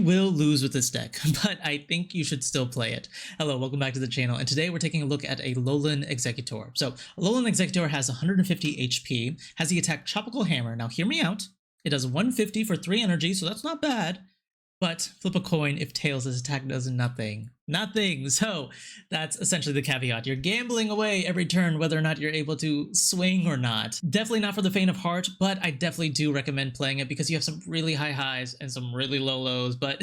will lose with this deck, but I think you should still play it. Hello, welcome back to the channel, and today we're taking a look at Alolan Exeggutor. So, Alolan Exeggutor has 150 HP, has the attack Tropical Hammer. Now, hear me out. It does 150 for 3 energy, so that's not bad. But flip a coin if tails, this attack does nothing. Nothing! So that's essentially the caveat. You're gambling away every turn whether or not you're able to swing or not. Definitely not for the faint of heart, but I definitely do recommend playing it because you have some really high highs and some really low lows, but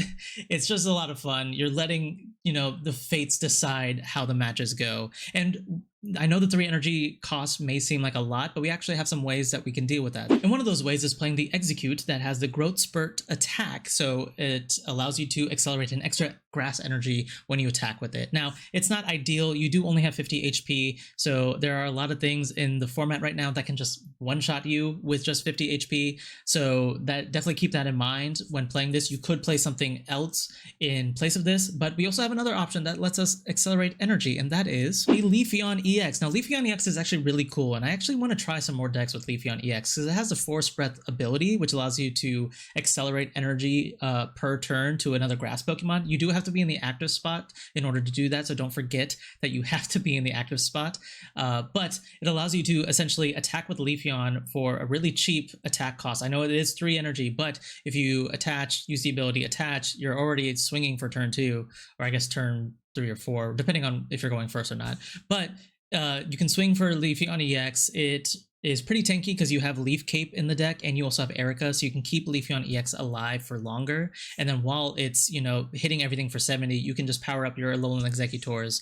it's just a lot of fun. You're letting, the fates decide how the matches go. And I know the 3 energy cost may seem like a lot, but we actually have some ways that we can deal with that. And one of those ways is playing the Execute that has the Growth Spurt attack, so it allows you to accelerate an extra grass energy when you attack with it. Now, it's not ideal. You do only have 50 HP, so there are a lot of things in the format right now that can just one-shot you with just 50 HP, so that definitely keep that in mind when playing this. You could play something else in place of this, but we also have another option that lets us accelerate energy, and that is a Leafeon EX. Now, Leafeon EX is actually really cool, and I actually want to try some more decks with Leafeon EX because it has a Force Breath ability, which allows you to accelerate energy per turn to another grass Pokemon. You do have to be in the active spot in order to do that, so don't forget that you have to be in the active spot. But it allows you to essentially attack with Leafeon for a really cheap attack cost. I know it is 3 energy, but if you use the ability attach, you're already swinging for turn 2, or I guess turn 3 or 4, depending on if you're going first or not. But you can swing for Leafeon EX. It is pretty tanky because you have Leaf Cape in the deck, and you also have Erica, so you can keep Leafeon EX alive for longer. And then while it's, hitting everything for 70, you can just power up your Alolan Exeggutors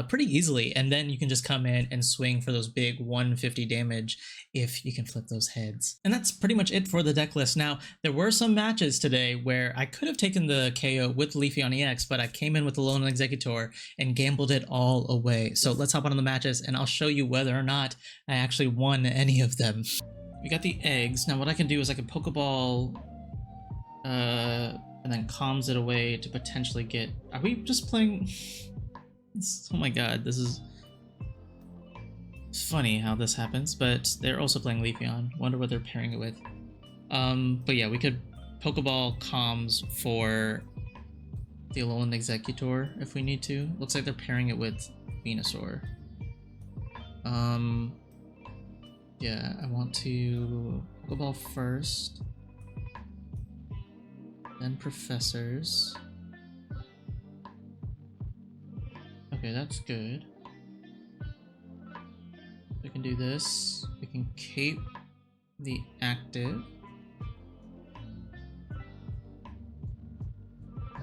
pretty easily, and then you can just come in and swing for those big 150 damage if you can flip those heads. And that's pretty much it for the deck list. Now, there were some matches today where I could have taken the KO with Leafeon EX, but I came in with Alolan Exeggutor and gambled it all away. So let's hop on the matches, and I'll show you whether or not I actually won any of them. We got the eggs. Now what I can do is I can Pokeball and then comms it away to potentially get... Are we just playing... Oh my god, this is... It's funny how this happens, but they're also playing Leafeon. Wonder what they're pairing it with. But yeah, we could Pokeball comms for the Alolan Exeggutor if we need to. Looks like they're pairing it with Venusaur. Yeah, I want to Pokeball first, then Professors. Okay, that's good. We can do this. We can cape the active.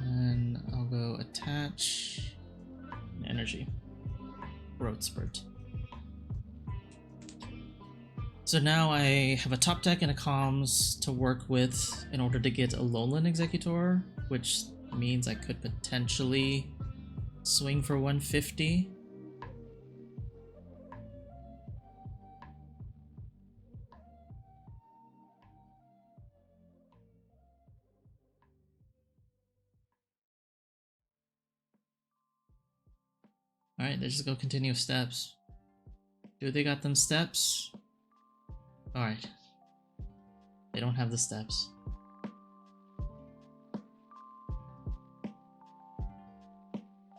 And I'll go attach energy. Growth Spurt. So now I have a top deck and a comms to work with in order to get a Alolan Exeggutor, which means I could potentially swing for 150. Alright, let's just go continue steps. Do they got them steps? Alright. They don't have the steps.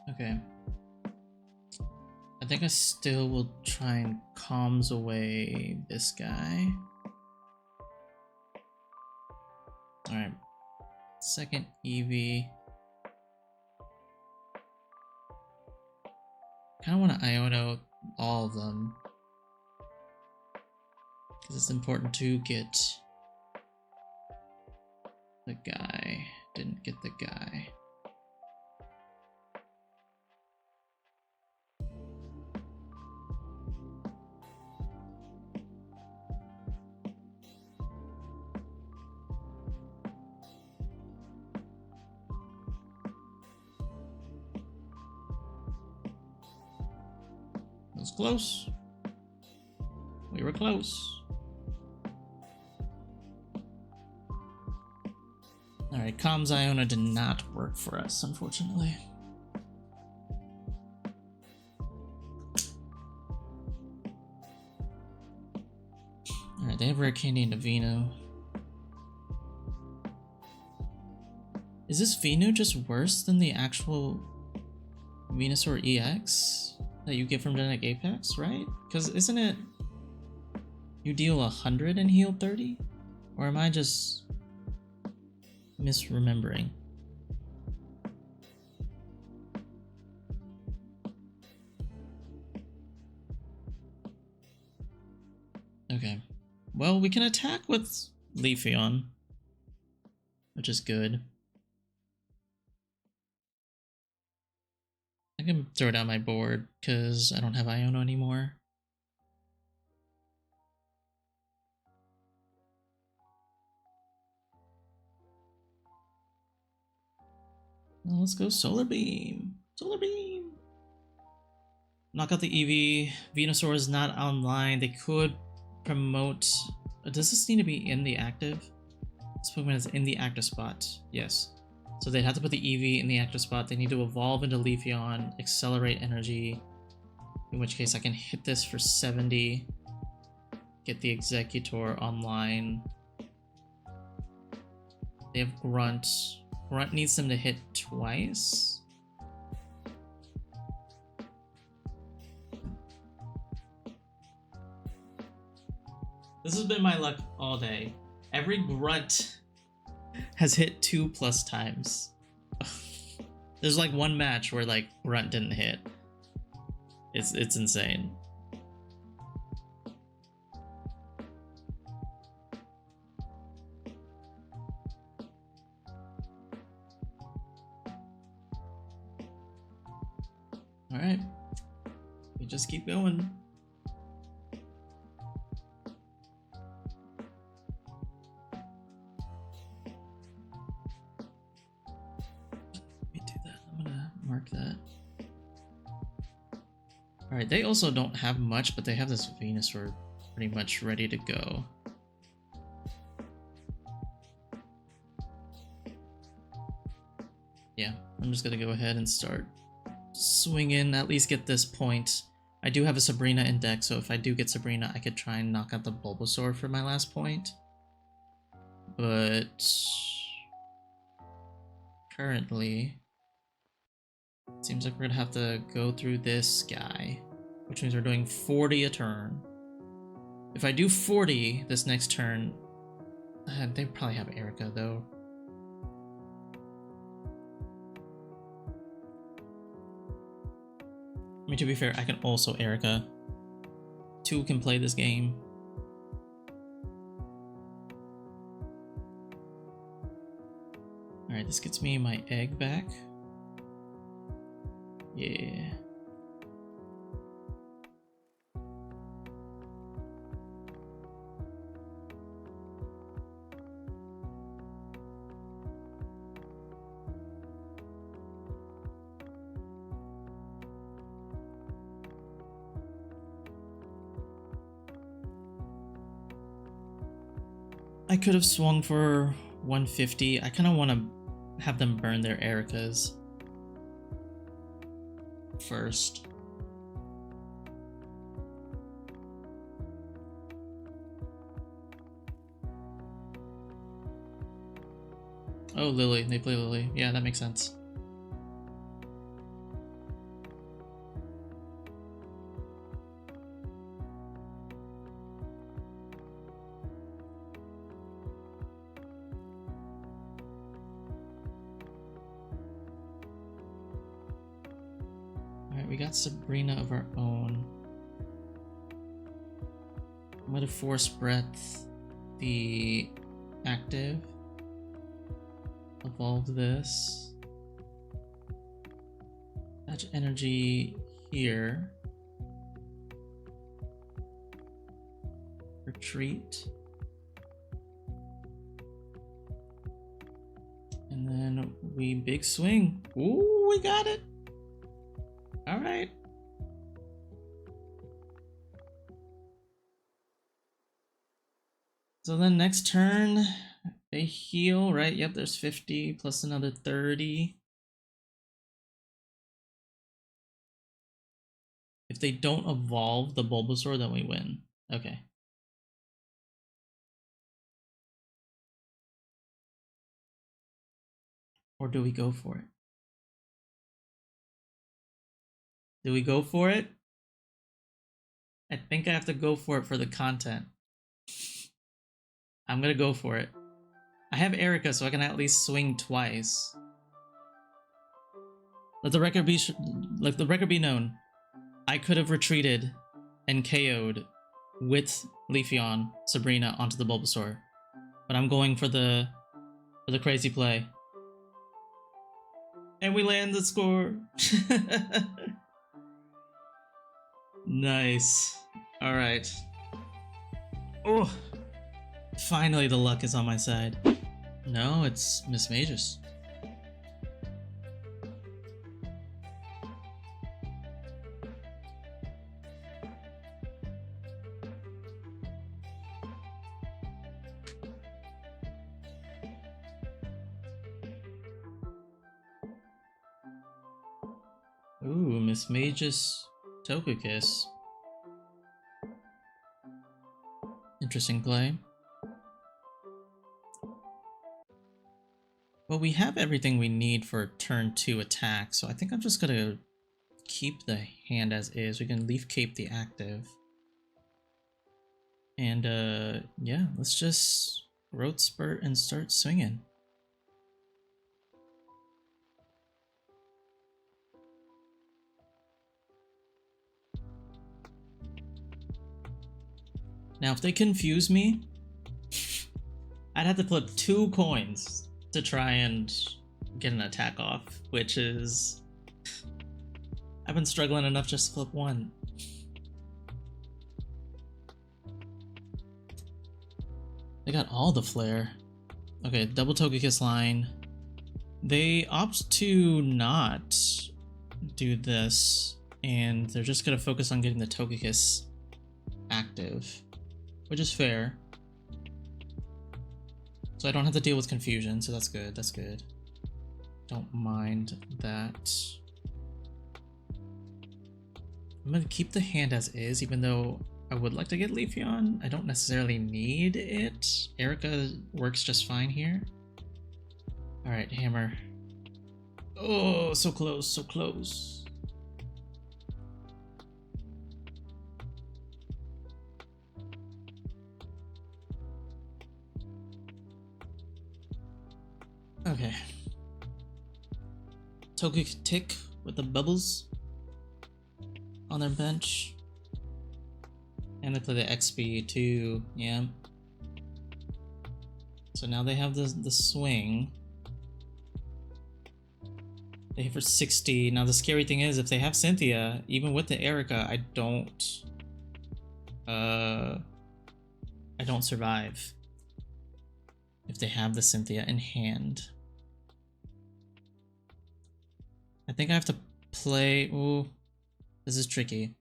Okay. I think I still will try and comms away this guy. Alright. Second Eevee. Kinda wanna Iono all of them, because it's important to get the guy. Didn't get the guy. That was close. We were close. Alright, Comms Iona did not work for us, unfortunately. Alright, they have Rare Candy and Divino. Is this Venu just worse than the actual Venusaur EX that you get from Genetic Apex, right? Because isn't it you deal 100 and heal 30? Or am I just misremembering? Okay. Well, we can attack with Leafeon, which is good. I can throw down my board because I don't have Iono anymore. Well, let's go Solar Beam. Solar Beam. Knock out the Eevee. Venusaur is not online. They could promote. Does this need to be in the active? This Pokemon is in the active spot. Yes. So they'd have to put the Eevee in the active spot. They need to evolve into Leafeon, accelerate energy. In which case I can hit this for 70. Get the Exeggutor online. They have Grunt. Grunt needs them to hit twice. This has been my luck all day. Every Grunt has hit 2+ times. There's like one match where like Grunt didn't hit. It's insane. All right, we just keep going. Mark that. Alright, they also don't have much, but they have this Venusaur pretty much ready to go. Yeah, I'm just gonna go ahead and start swinging, at least get this point. I do have a Sabrina in deck, so if I do get Sabrina, I could try and knock out the Bulbasaur for my last point. But currently, seems like we're gonna have to go through this guy, which means we're doing 40 a turn. If I do 40 this next turn, they probably have Erica though. I mean, to be fair, I can also Erica. 2 can play this game. Alright, this gets me my egg back. Yeah. I could have swung for 150. I kind of want to have them burn their Ericas first. Oh, Lily. They play Lily. Yeah, that makes sense. Alright, we got Sabrina of our own. I'm gonna Force Breath the active. Evolve this. Attach energy here. Retreat. And then we big swing. Ooh, we got it. All right. So then next turn, they heal, right? Yep, there's 50 plus another 30. If they don't evolve the Bulbasaur, then we win. Okay. Or do we go for it? Do we go for it? I think I have to go for it for the content. I'm gonna go for it. I have Erica, so I can at least swing twice. Let the record be known. I could have retreated and KO'd with Leafeon Sabrina onto the Bulbasaur, but I'm going for the crazy play. And we land the score. Nice. All right. Oh, finally the luck is on my side. No, it's Miss Magus. Ooh, Miss Magus Togekiss. Interesting play. Well, we have everything we need for turn 2 attack, so I think I'm just gonna keep the hand as is. We can Leaf Cape the active. And yeah, let's just Growth Spurt and start swinging. Now, if they confuse me, I'd have to flip 2 coins to try and get an attack off, which is... I've been struggling enough just to flip 1. They got all the flair. Okay, double Togekiss line. They opt to not do this, and they're just gonna focus on getting the Togekiss active, which is fair. So I don't have to deal with confusion, so that's good, that's good. Don't mind that. I'm gonna keep the hand as is, even though I would like to get Leafeon. I don't necessarily need it. Erica works just fine here. Alright, hammer. Oh, so close, so close. Okay. Togekiss with the bubbles on their bench. And they play the XP too, yeah. So now they have the swing. They hit for 60. Now the scary thing is, if they have Cynthia, even with the Erica, I don't survive if they have the Cynthia in hand. I think I have to play... Ooh, this is tricky.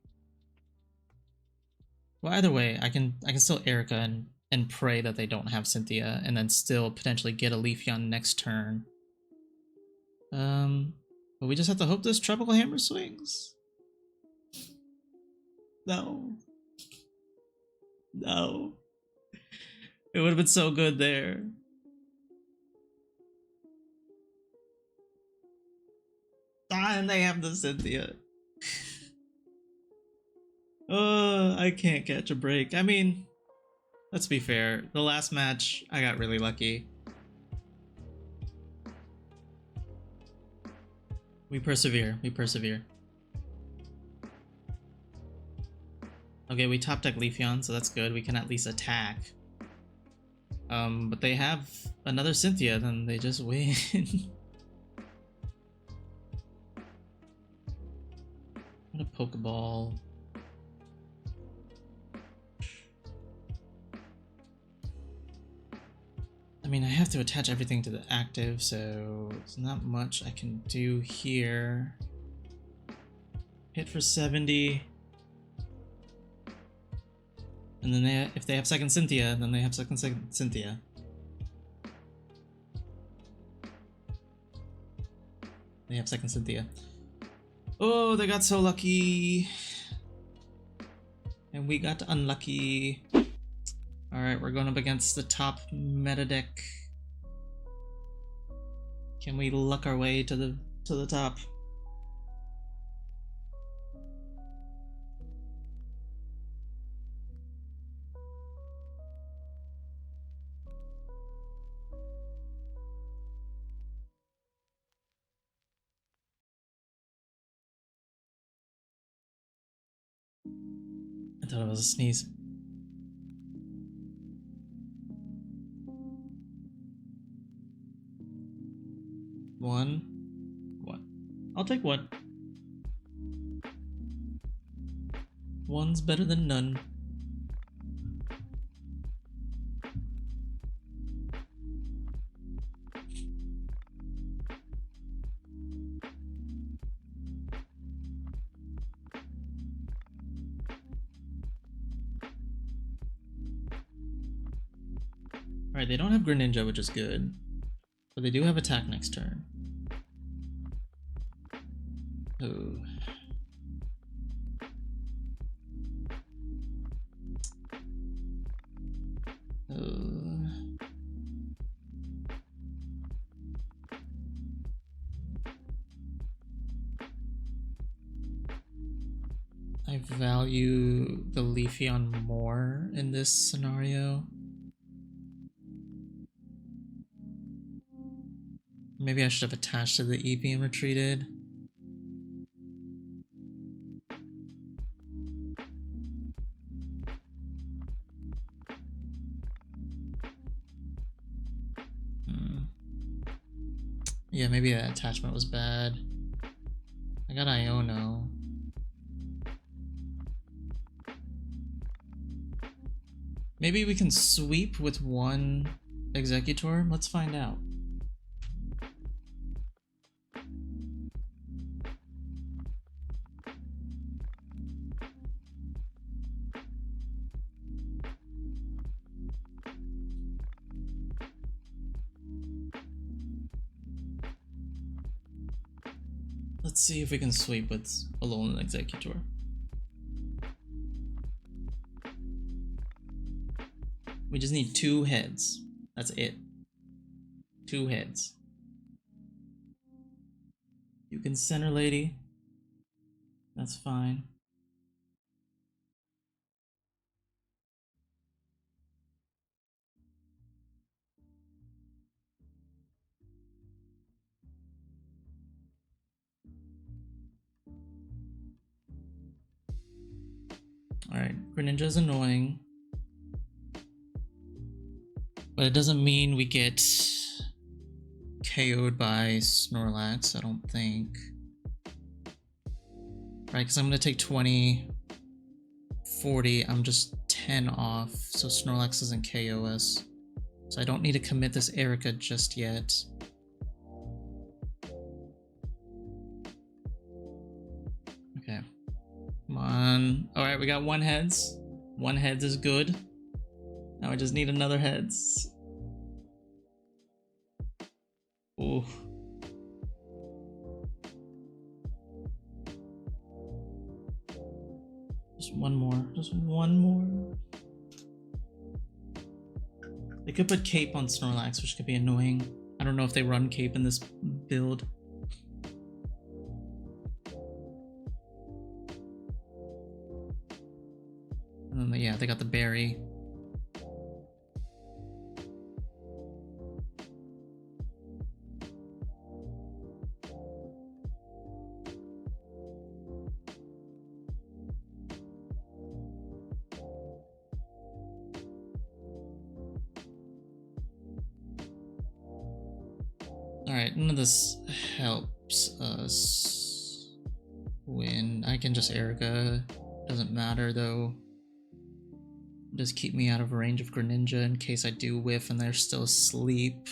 Well, either way, I can still Erica and pray that they don't have Cynthia, and then still potentially get a Leafeon next turn. But we just have to hope this Tropical Hammer swings. No. No. It would have been so good there. Ah, and they have the Cynthia. I can't catch a break. I mean, let's be fair. The last match, I got really lucky. We persevere. We persevere. Okay, we top deck Leafeon, so that's good. We can at least attack. But they have another Cynthia, then they just win. What a Pokeball. I mean, I have to attach everything to the active, so there's not much I can do here. Hit for 70. And then if they have second Cynthia, then they have second Cynthia. They have second Cynthia. Oh, they got so lucky. And we got unlucky. Alright, we're going up against the top meta deck. Can we luck our way to the top? I thought it was a sneeze. One. I'll take one. One's better than none. Alright, they don't have Greninja, which is good. But they do have attack next turn. Oh. I value the Leafeon more in this scenario. Maybe I should have attached to the EP and retreated. Yeah, maybe that attachment was bad. I got Iono. Maybe we can sweep with one Exeggutor? Let's find out. Let's see if we can sweep with Alolan Exeggutor. We just need 2 heads. That's it. 2 heads. You can center lady. That's fine. Alright, Greninja's annoying. But it doesn't mean we get KO'd by Snorlax, I don't think. Right, because I'm going to take 20, 40, I'm just 10 off, so Snorlax doesn't KO us. So I don't need to commit this Erica just yet. Okay. Come on. Alright, we got 1 heads. 1 heads is good. Now I just need another heads. Ooh. Just one more. Just one more. They could put Cape on Snorlax, which could be annoying. I don't know if they run Cape in this build. And then, yeah, they got the berry. Alright, none of this helps us win. I can just Erica. Doesn't matter though. Just keep me out of range of Greninja in case I do whiff and they're still asleep.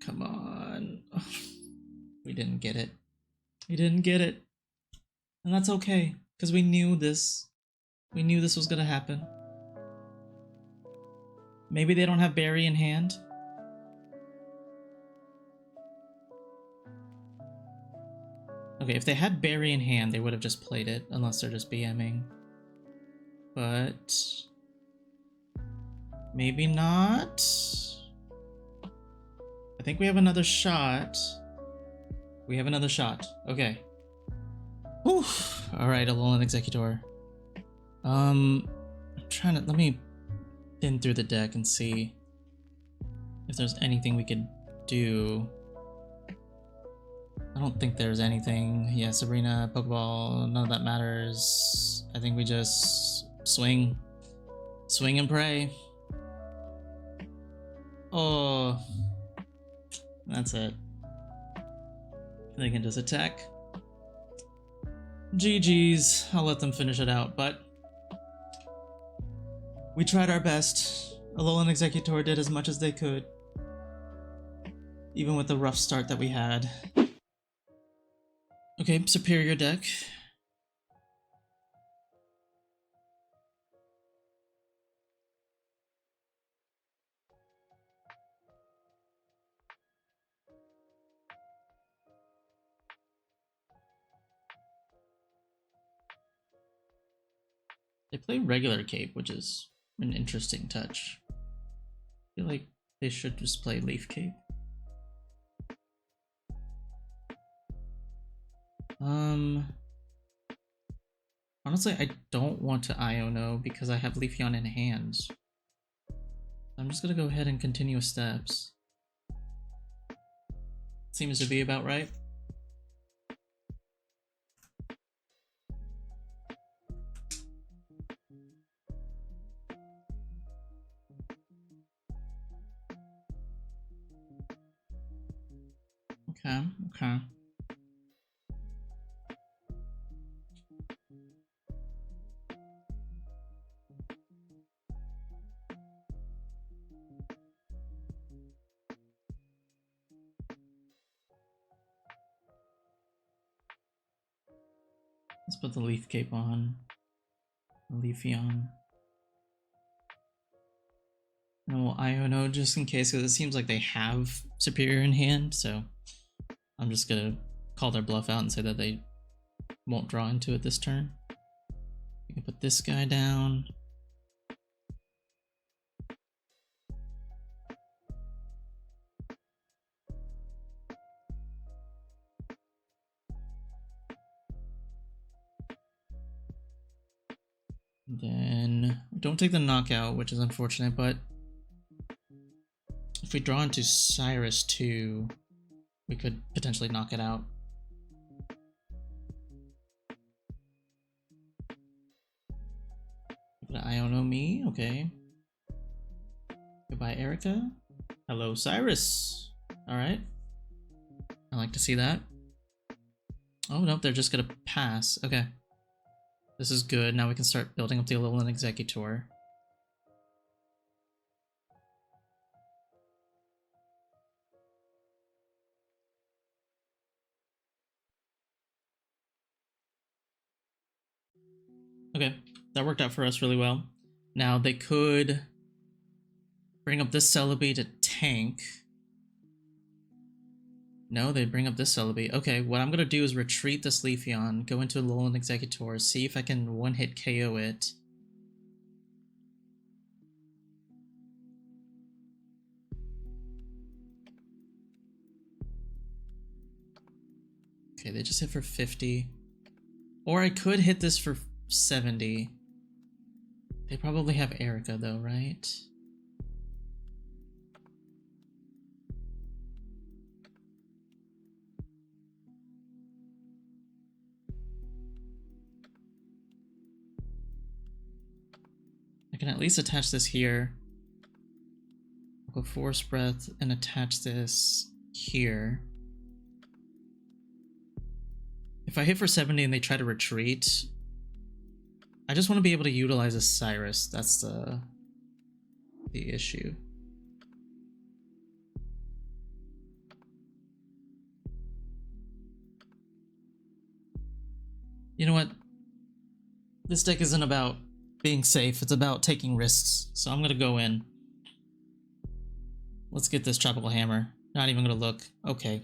Come on. We didn't get it. We didn't get it. And that's okay, because we knew this. We knew this was gonna happen. Maybe they don't have Berry in hand. Okay, if they had Berry in hand, they would have just played it, unless they're just BMing. But maybe not. think we have another shot. We have another shot. Okay. Whew. Alright, Alolan Exeggutor. I'm trying to... Let me bin through the deck and see if there's anything we could do. I don't think there's anything. Yeah, Sabrina, Pokeball, none of that matters. I think we just swing. Swing and pray. Oh. That's it. They can just attack. GG's. I'll let them finish it out, but we tried our best. Alolan Exeggutor did as much as they could, even with the rough start that we had. Okay, superior deck. They play regular Cape, which is an interesting touch. I feel like they should just play Leaf Cape. Honestly, I don't want to Iono because I have Leafeon in hand. I'm just gonna go ahead and continue with steps. Seems to be about right. Okay. Let's put the Leaf Cape on. Leafeon. And we'll Iono just in case, because it seems like they have Superior in hand, so I'm just gonna call their bluff out and say that they won't draw into it this turn. We can put this guy down. Then we don't take the knockout, which is unfortunate, but if we draw into Cyrus 2, we could potentially knock it out. Iono me, okay. Goodbye, Erica. Hello, Cyrus. Alright. I like to see that. Oh, nope, they're just gonna pass. Okay. This is good. Now we can start building up the Alolan Exeggutor. Okay, that worked out for us really well. Now they could bring up this Celebi to tank. No, they bring up this Celebi. Okay, what I'm gonna do is retreat this Leafeon, go into Alolan Exeggutor, see if I can one-hit KO it. Okay, they just hit for 50. Or I could hit this for 70. They probably have Erica though, right? I can at least attach this here. I'll go Force Breath and attach this here. If I hit for 70 and they try to retreat, I just want to be able to utilize a Cyrus. That's the issue. You know what? This deck isn't about being safe, it's about taking risks. So I'm gonna go in. Let's get this Tropical Hammer. Not even gonna look. Okay.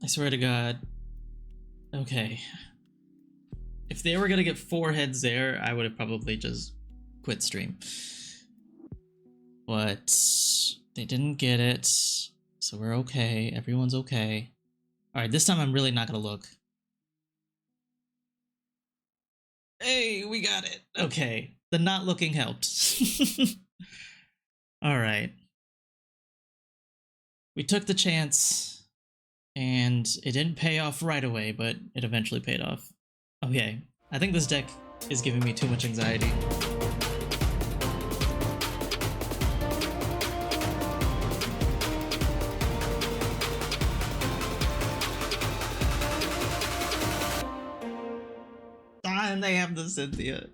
swear to God. Okay. If they were gonna get 4 heads there, I would have probably just quit stream. But they didn't get it, so we're okay. Everyone's okay. Alright, this time I'm really not gonna look. Hey, we got it. Okay, the not looking helped. Alright. We took the chance, and it didn't pay off right away, but it eventually paid off. Okay, I think this deck is giving me too much anxiety. And they have the Cynthia.